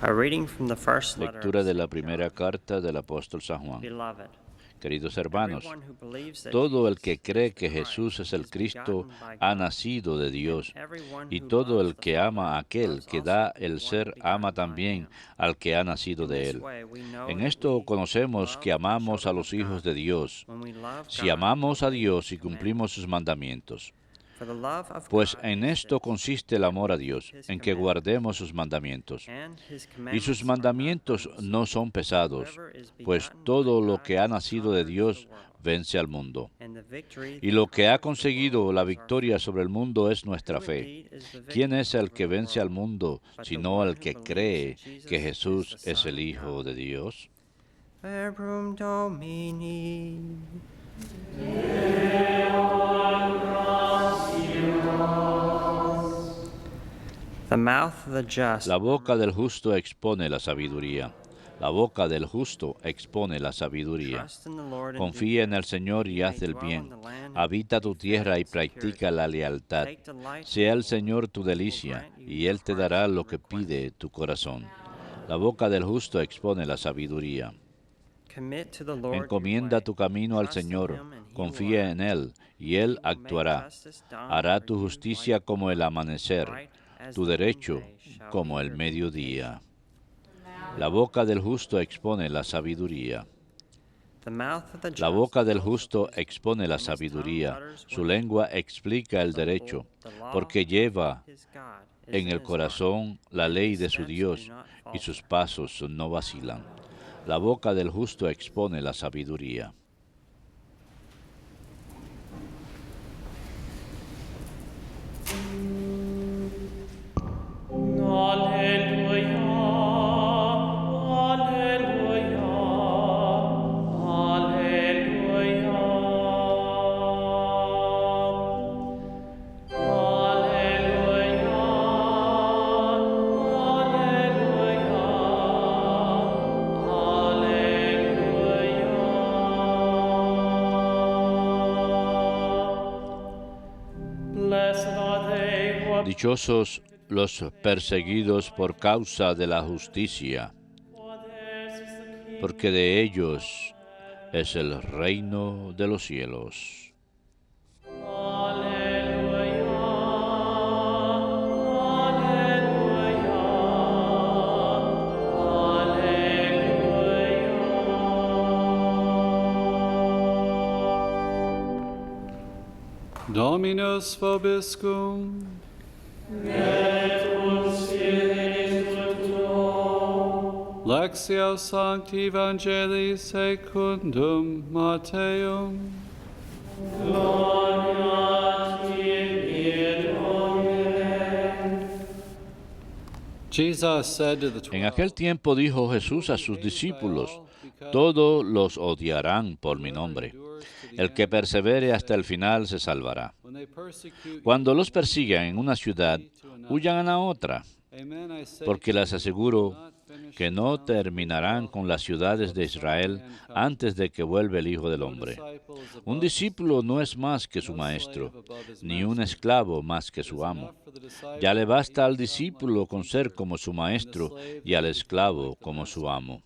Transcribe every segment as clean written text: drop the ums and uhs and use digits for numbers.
A reading from the first letter Lectura of de la St. primera John. carta del apóstol San Juan. Beloved, Queridos hermanos, everyone who believes that todo el Jesus que is cree the que Jesús Christ es el is Cristo begotten by ha God, nacido de and Dios, everyone y who todo loves el the que ama a Father aquel loves que also da the el one ser ama begotten by también him. al que ha nacido In de this él. way we know En that esto we conocemos love que the amamos a children los of hijos God, de Dios, when we love si God and amamos a obey Dios his y cumplimos sus commandments. mandamientos. For the love of Pues God en is esto this, consiste el that amor we a keep Dios, his en que commandments. guardemos sus mandamientos. And his Y sus commandments are not mandamientos no burdensome. son pesados, Whoever is pues begotten by todo lo God que ha nacido de conquers the Dios world. vence al mundo. And the victory Y that lo que ha conquers the conseguido world la is our victoria faith. sobre el mundo es nuestra Who fe. indeed is the ¿Quién victor es el over que the vence al world? mundo, But the sino one el who que believes cree that Jesus que is Jesús the es Son el of Hijo God. de Dios? Verbum Domini. The mouth of the just. La boca del justo expone la sabiduría. La boca del justo expone la sabiduría. Trust in the Lord and do Confía en good, el Señor that y ye haz may el dwell in bien. the land and Habita be tu fed tierra y in security. practica la lealtad. Take delight in Sea the el Lord, Señor tu and he will delicia, grant you y your Él te heart's dará lo que request. pide tu corazón. La boca del justo expone la sabiduría. Commit to the Lord your Encomienda way. tu camino al Trust in Señor, him, and he will confía act. en Él, y He Él will make actuará. justice dawn Hará for tu you justicia like como el dawn. amanecer, Bright as tu the derecho noonday shall como be el your mediodía. vindication. La boca del justo expone la sabiduría. The mouth of the La just boca del tells of justo wisdom, expone la and his tongue sabiduría, utters su what is lengua right. explica el The derecho, law porque of lleva his God is en in el his heart, corazón la and ley his de su steps do Dios, not y sus falter. pasos no vacilan. La boca del justo expone la sabiduría. Dichosos los perseguidos por causa de la justicia, porque de ellos es el reino de los cielos. Dominus vobiscum. Et cum spiritu tuo. Lectio Sancti Evangelii secundum Matteum. Gloria tibi, Domine. Jesus said to the 12, En aquel tiempo dijo Jesús a sus discípulos, todos los odiarán por mi nombre. El que persevere hasta el final se salvará. Cuando los persigan en una ciudad, huyan a otra, porque les aseguro que no terminarán con las ciudades de Israel antes de que vuelva el Hijo del Hombre. Un discípulo no es más que su maestro, ni un esclavo más que su amo. Ya le basta al discípulo con ser como su maestro y al esclavo como su amo.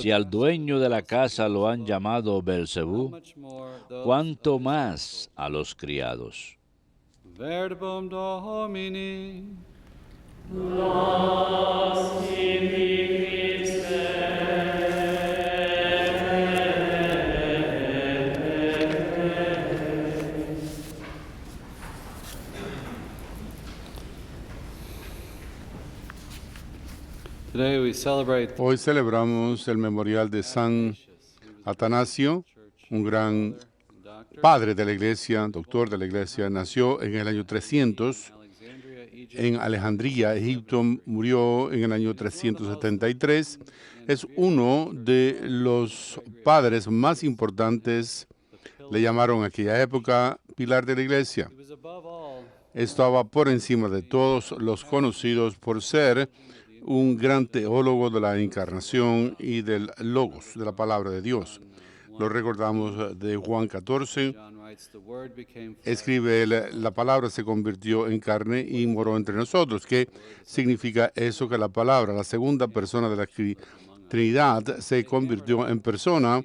Si al dueño de la casa lo han llamado Belcebú, ¿cuánto más a los criados? Verbum Domini. Today we celebrate Hoy celebramos el memorial de San Atanasio, un gran padre de la iglesia, doctor de la iglesia. Nació en el año 300 en Alejandría, Egipto. Murió en el año 373. Es uno de los padres más importantes. Le llamaron en aquella época pilar de la iglesia. Estaba por encima de todos los conocidos por ser un gran teólogo de la encarnación y del logos, de la palabra de Dios. Lo recordamos de Juan 14. John writes, "The Word became flesh." Escribe él, la palabra se convirtió en carne y moró entre nosotros. ¿Qué significa eso? Que la palabra, la segunda persona de la Trinidad, se convirtió en persona.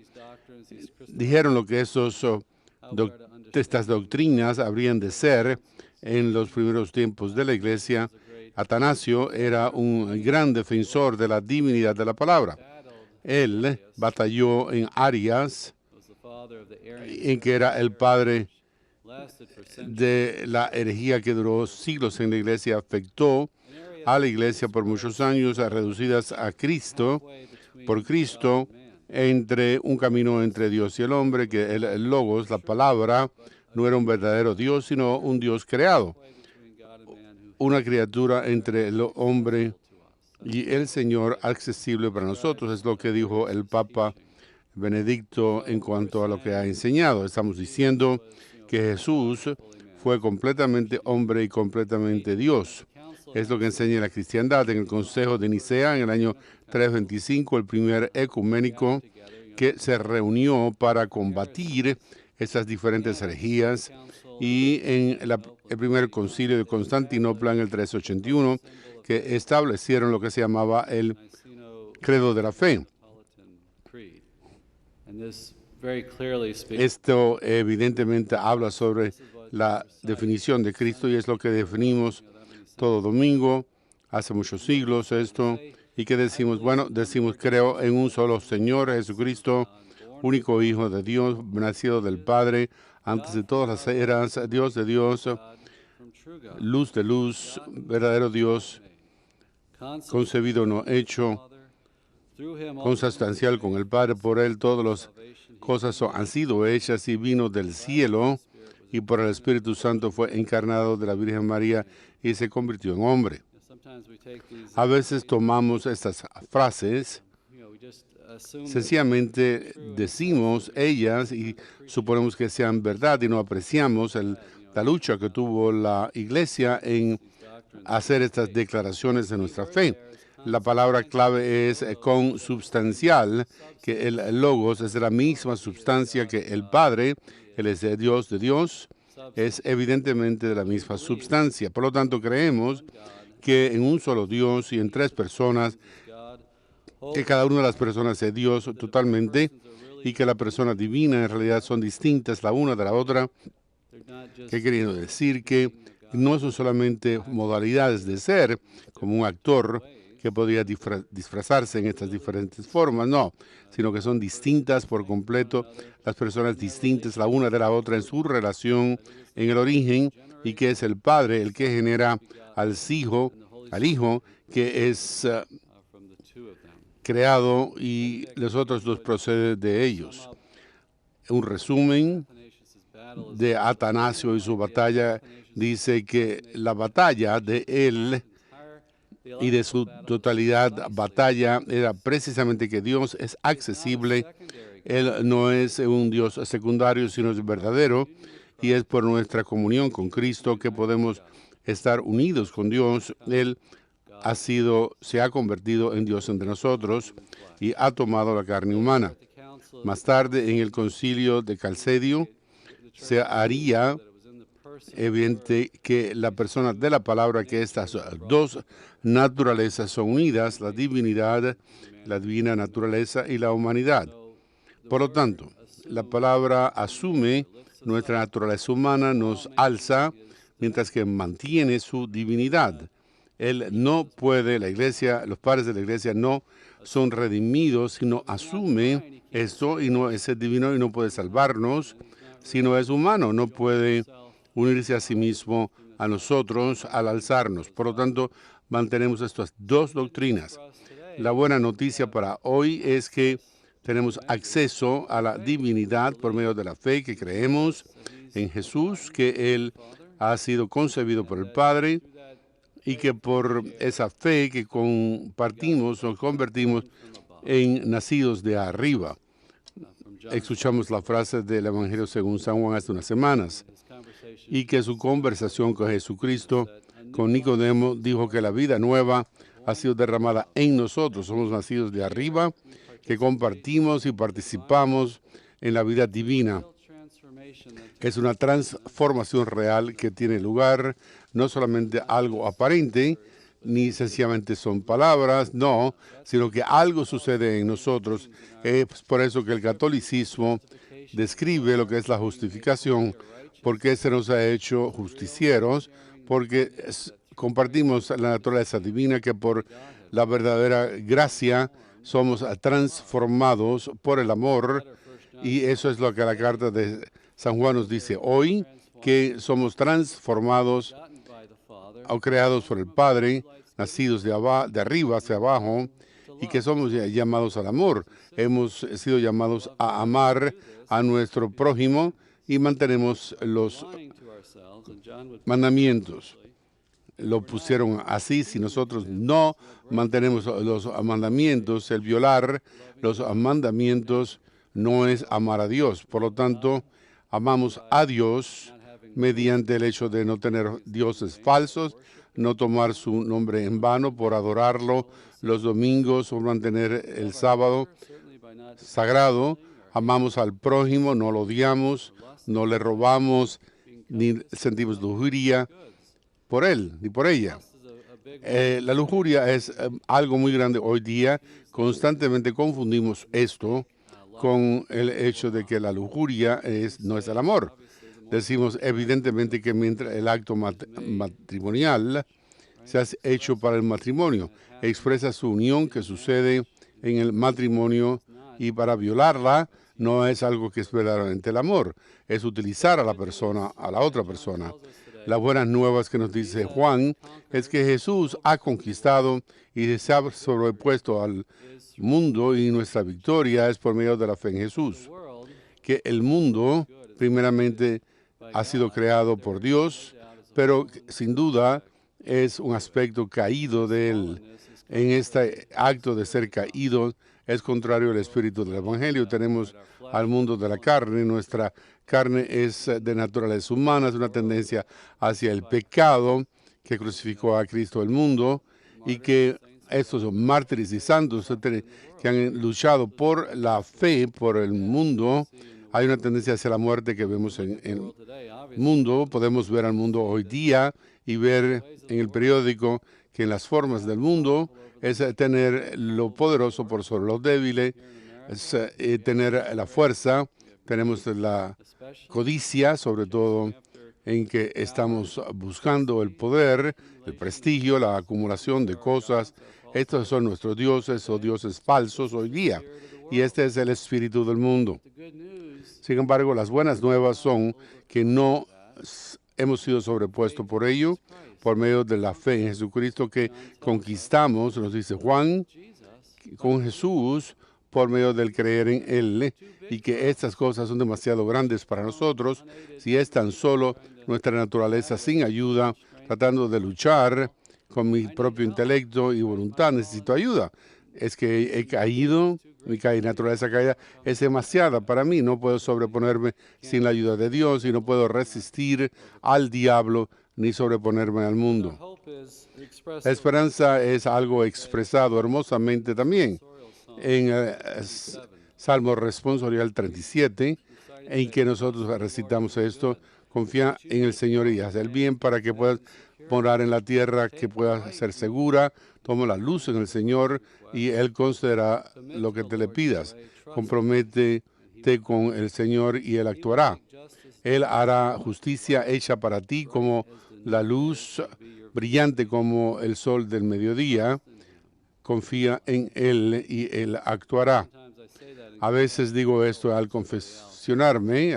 Dijeron lo que estas doctrinas habrían de ser en los primeros tiempos de la iglesia. Atanasio era un gran defensor de la divinidad de la palabra. Él batalló en áreas Was the father of the Arian en que era el padre lasted for centuries. de la herejía que duró siglos en la iglesia, afectó a la iglesia por muchos años, reducidas a Cristo, por Cristo, entre un camino entre Dios y el hombre, que el Logos, la palabra, no era un verdadero Dios, sino un Dios creado, una criatura entre el hombre y el Señor, accesible para nosotros. Es lo que dijo el Papa Benedicto en cuanto a lo que ha enseñado. Estamos diciendo que Jesús fue completamente hombre y completamente Dios. Es lo que enseña la cristiandad. En el Consejo de Nicea, en el año 325, el primer ecuménico que se reunió para combatir esas diferentes herejías, y en el primer concilio de Constantinopla en el 381, que establecieron lo que se llamaba el credo de la fe. And this very clearly speaks Esto evidentemente habla sobre la definición de Cristo, y es lo que definimos todo domingo, hace muchos siglos esto, y que decimos, bueno, decimos creo en un solo Señor Jesucristo, único Hijo de Dios, nacido del Padre, antes de todas las eras, Dios de Dios, from true God, luz de luz, verdadero Dios, concebido, no hecho, through him all consustancial con el Padre. Por él todas las cosas han sido hechas, y vino del cielo, y por el Espíritu Santo fue encarnado de la Virgen María y se convirtió en hombre. sometimes we take these A veces tomamos estas frases, we just assume that sencillamente decimos ellas y suponemos que sean verdad, y no apreciamos la lucha que tuvo la iglesia en hacer estas declaraciones de nuestra fe. La palabra clave es consubstancial, que el Logos es la misma sustancia que el Padre. Él es de Dios, es evidentemente de la misma sustancia. Por lo tanto, creemos que en un solo Dios y en tres personas, que cada una de las personas es Dios totalmente, y que la persona divina en realidad son distintas la una de la otra. they're not just ¿Qué queriendo decir? Que no son solamente modalidades de ser, como un actor que podría disfrazarse en estas diferentes formas, no, sino que son distintas por completo, las personas distintas la una de la otra en su relación, en el origen, y que es el Padre el que genera al Hijo, que es from the two of them. creado, y los otros dos proceden de ellos. Un resumen Athanasius' battle is de Atanasio y su batalla dice que la batalla de él y de su totalidad batalla era precisamente que Dios es accesible. Él no es un Dios secundario, sino es verdadero, y es por nuestra comunión con Cristo que podemos estar unidos con Dios. Él se ha convertido en Dios entre nosotros y ha tomado la carne humana. Más tarde, en el concilio de Calcedio, se haría evidente que la persona de la palabra, que estas dos naturalezas son unidas, la divinidad, la divina naturaleza y la humanidad. Por lo tanto, la palabra asume nuestra naturaleza humana, nos alza, mientras que mantiene su divinidad. Él no puede, la iglesia, los padres de la iglesia no son redimidos, sino asume esto, y no es divino y no puede salvarnos, sino es humano, no puede unirse a sí mismo a nosotros al alzarnos. Por lo tanto, mantenemos estas dos doctrinas. La buena noticia para hoy es que tenemos acceso a la divinidad por medio de la fe, que creemos en Jesús, que Él ha sido concebido por el Padre, y que por esa fe que compartimos nos convertimos en nacidos de arriba. Escuchamos la frase del Evangelio según San Juan hace unas semanas, y que su conversación con Jesucristo, con Nicodemo, dijo que la vida nueva ha sido derramada en nosotros. Somos nacidos de arriba, que compartimos y participamos en la vida divina. Es una transformación real que tiene lugar, no solamente algo aparente, ni sencillamente son palabras, no, sino que algo sucede en nosotros. Es por eso que el catolicismo describe lo que es la justificación, porque se nos ha hecho justicieros, porque compartimos la naturaleza divina, que por la verdadera gracia somos transformados por el amor, y eso es lo que la carta de San Juan nos dice hoy, que somos transformados o creados por el Padre, nacidos de arriba hacia abajo, y que somos llamados al amor. Hemos sido llamados a amar a nuestro prójimo y mantenemos los mandamientos. Lo pusieron así: si nosotros no mantenemos los mandamientos, el violar los mandamientos no es amar a Dios. Por lo tanto, amamos a Dios mediante el hecho de no tener dioses falsos, no tomar su nombre en vano por adorarlo los domingos o mantener el sábado sagrado. Amamos al prójimo, no lo odiamos, no le robamos, ni sentimos lujuria por él ni por ella. La lujuria es algo muy grande hoy día. Constantemente confundimos esto con el hecho de que la lujuria no es el amor. Decimos evidentemente que mientras el acto matrimonial se ha hecho para el matrimonio, expresa su unión que sucede en el matrimonio, y para violarla no es algo que es verdaderamente el amor, es utilizar a la persona, a la otra persona. Las buenas nuevas que nos dice Juan es que Jesús ha conquistado y se ha sobrepuesto al mundo, y nuestra victoria es por medio de la fe en Jesús. Que el mundo primeramente ha sido creado por Dios, pero sin duda es un aspecto caído de él. En este acto de ser caído es contrario al espíritu del Evangelio. Tenemos al mundo de la carne. Nuestra carne es de naturaleza humana, es una tendencia hacia el pecado que crucificó a Cristo el mundo, y que estos mártires y santos que han luchado por la fe, por el mundo, hay una tendencia hacia la muerte que vemos en el mundo. Podemos ver al mundo hoy día y ver en el periódico que en las formas del mundo es tener lo poderoso por sobre los débiles, es tener la fuerza. Tenemos la codicia, sobre todo en que estamos buscando el poder, el prestigio, la acumulación de cosas. Estos son nuestros dioses o dioses falsos hoy día, y este es el espíritu del mundo. Sin embargo, las buenas nuevas son que no hemos sido sobrepuestos por ello, por medio de la fe en Jesucristo, que conquistamos, nos dice Juan, con Jesús, por medio del creer en Él, y que estas cosas son demasiado grandes para nosotros si es tan solo nuestra naturaleza sin ayuda, tratando de luchar con mi propio intelecto y voluntad. Necesito ayuda. Es que he caído, mi naturaleza caída es demasiada para mí. No puedo sobreponerme sin la ayuda de Dios, y no puedo resistir al diablo ni sobreponerme al mundo. La esperanza es algo expresado hermosamente también en Salmo responsorial 37, en que nosotros recitamos esto: confía en el Señor y haz el bien para que puedas morar en la tierra, que pueda ser segura. Toma la luz en el Señor y Él concederá lo que te le pidas. Comprométete con el Señor y Él actuará. Él hará justicia hecha para ti como la luz brillante como el sol del mediodía. Confía en Él y Él actuará. A veces digo esto al confesarme,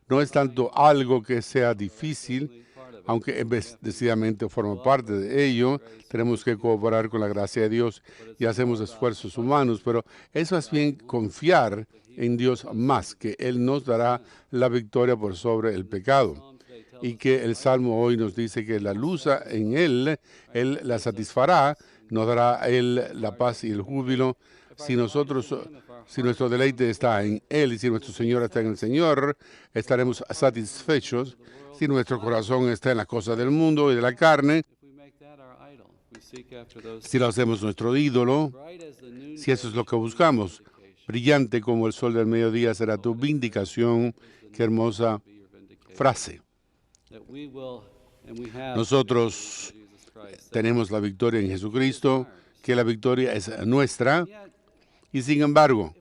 no es tanto algo que sea difícil, aunque decididamente forma parte de ello. Tenemos que cooperar con la gracia de Dios y hacemos esfuerzos humanos, pero eso es bien confiar en Dios más, que Él nos dará la victoria por sobre el pecado. Y que el Salmo hoy nos dice que la luz en Él la satisfará, nos dará Él la paz y el júbilo. Si nuestro deleite está en Él y si nuestro Señor está en el Señor, estaremos satisfechos. Si nuestro corazón está en las cosas del mundo y de la carne, si lo hacemos nuestro ídolo, si eso es lo que buscamos, brillante como el sol del mediodía será tu vindicación. Qué hermosa frase. Nosotros tenemos la victoria en Jesucristo, que la victoria es nuestra. Y sin embargo,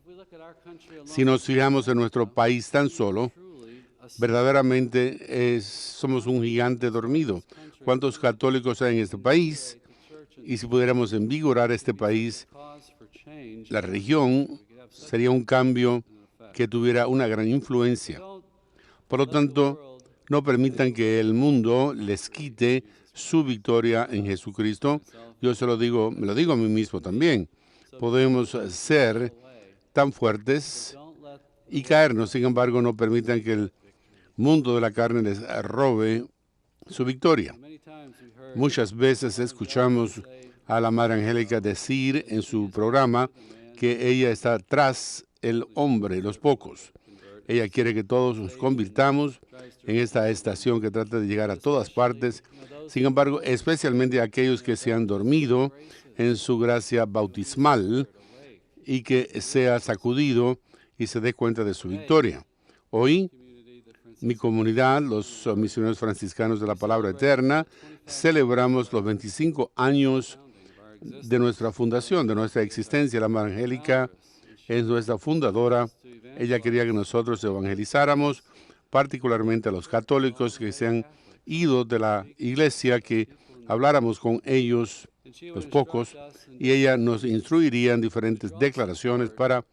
si nos fijamos en nuestro país tan solo, verdaderamente somos un gigante dormido. ¿Cuántos católicos hay en este país? Y si pudiéramos envigorar este país, la religión sería un cambio que tuviera una gran influencia. Por lo tanto, no permitan que el mundo les quite su victoria en Jesucristo. Yo se lo digo, me lo digo a mí mismo también. Podemos ser tan fuertes y caernos. Sin embargo, no permitan que el mundo de la carne les robe su victoria. Muchas veces escuchamos a la Madre Angélica decir en su programa que ella está tras el hombre, los pocos. Ella quiere que todos nos convirtamos en esta estación que trata de llegar a todas partes. Sin embargo, especialmente aquellos que se han dormido en su gracia bautismal y que sea sacudido y se dé cuenta de su victoria. Hoy, mi comunidad, los misioneros franciscanos de la Palabra Eterna, celebramos los 25 años de nuestra fundación, de nuestra existencia. La Madre Angélica es nuestra fundadora. Ella quería que nosotros evangelizáramos, particularmente a los católicos que se han ido de la iglesia, que habláramos con ellos, los pocos, y ella nos instruiría en diferentes declaraciones para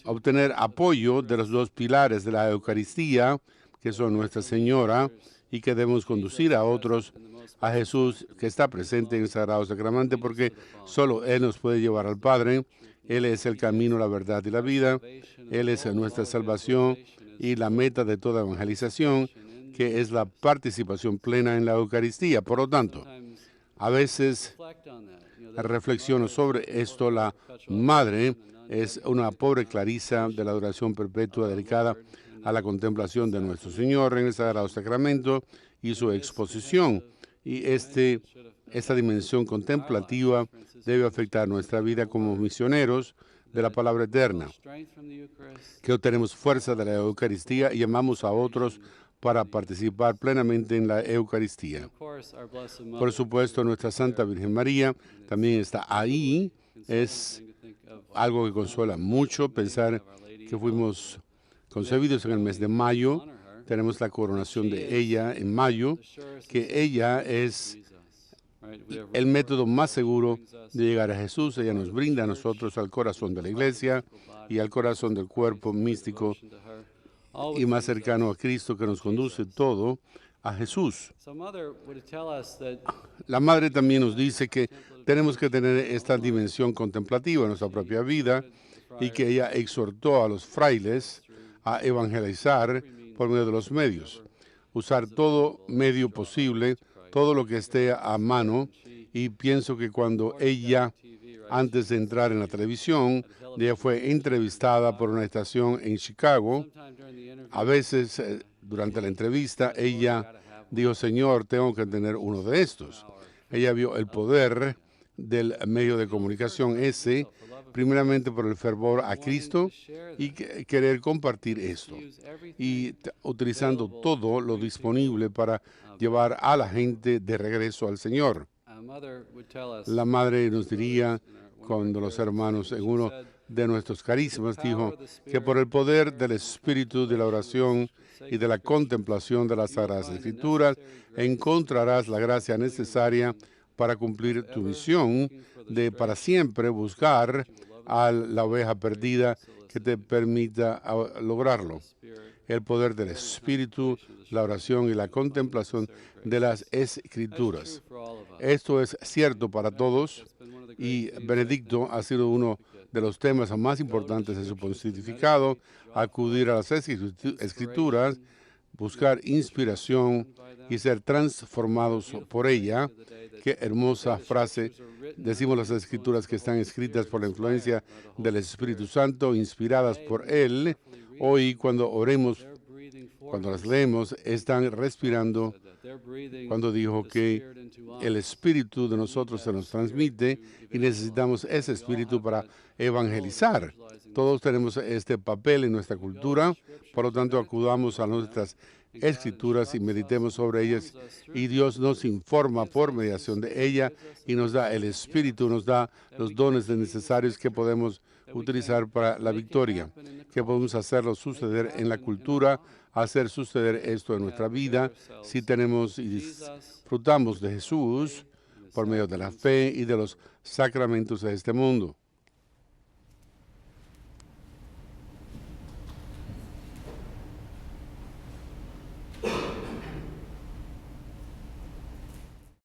obtener apoyo de los dos pilares de la Eucaristía, que son Nuestra Señora, y que debemos conducir a otros a Jesús, que está presente en el Sagrado Sacramento, porque solo Él nos puede llevar al Padre. Él es el camino, la verdad y la vida. Él es nuestra salvación y la meta de toda evangelización, que es la participación plena en la Eucaristía. Por lo tanto, a veces reflexiono sobre esto. La Madre es una pobre Clarisa de la adoración perpetua dedicada a la contemplación de nuestro Señor en el Sagrado Sacramento y su exposición. Y esta dimensión contemplativa debe afectar nuestra vida como misioneros de la Palabra Eterna, que obtenemos fuerza de la Eucaristía y llamamos a otros para participar plenamente en la Eucaristía. Por supuesto, nuestra Santa Virgen María también está ahí. Es algo que consuela mucho pensar que fuimos concebidos en el mes de mayo. Tenemos la coronación de ella en mayo, que ella es el método más seguro de llegar a Jesús. Ella nos brinda a nosotros al corazón de la iglesia y al corazón del cuerpo místico y más cercano a Cristo, que nos conduce todo a Jesús. La Madre también nos dice que tenemos que tener esta dimensión contemplativa en nuestra propia vida y que ella exhortó a los frailes a evangelizar por medio de los medios, usar todo medio posible, todo lo que esté a mano. Y pienso que cuando ella, antes de entrar en la televisión, ella fue entrevistada por una estación en Chicago, a veces durante la entrevista ella dijo: Señor, tengo que tener uno de estos. Ella vio el poder del medio de comunicación ese, primeramente por el fervor a Cristo y querer compartir esto, y utilizando todo lo disponible para llevar a la gente de regreso al Señor. La Madre nos diría, cuando los hermanos en uno de nuestros carismas dijo que por el poder del Espíritu, de la oración y de la contemplación de las Sagradas Escrituras, encontrarás la gracia necesaria para cumplir tu misión de para siempre buscar a la oveja perdida, que te permita lograrlo. El poder del Espíritu, la oración y la contemplación de las Escrituras. Esto es cierto para todos, y Benedicto ha sido uno de los temas más importantes de su pontificado: acudir a las Escrituras, buscar inspiración y ser transformados por ella. Qué hermosa frase. Decimos las Escrituras que están escritas por la influencia del Espíritu Santo, inspiradas por Él. Hoy, cuando oremos cuando las leemos, están respirando cuando dijo que el espíritu de nosotros se nos transmite y necesitamos ese espíritu para evangelizar. Todos tenemos este papel en nuestra cultura, por lo tanto acudamos a nuestras escrituras y meditemos sobre ellas, y Dios nos informa por mediación de ella y nos da el espíritu, nos da los dones necesarios que podemos utilizar para la victoria, que podemos hacerlo suceder en la cultura, hacer suceder esto en nuestra vida si tenemos y disfrutamos de Jesús por medio de la fe y de los sacramentos de este mundo.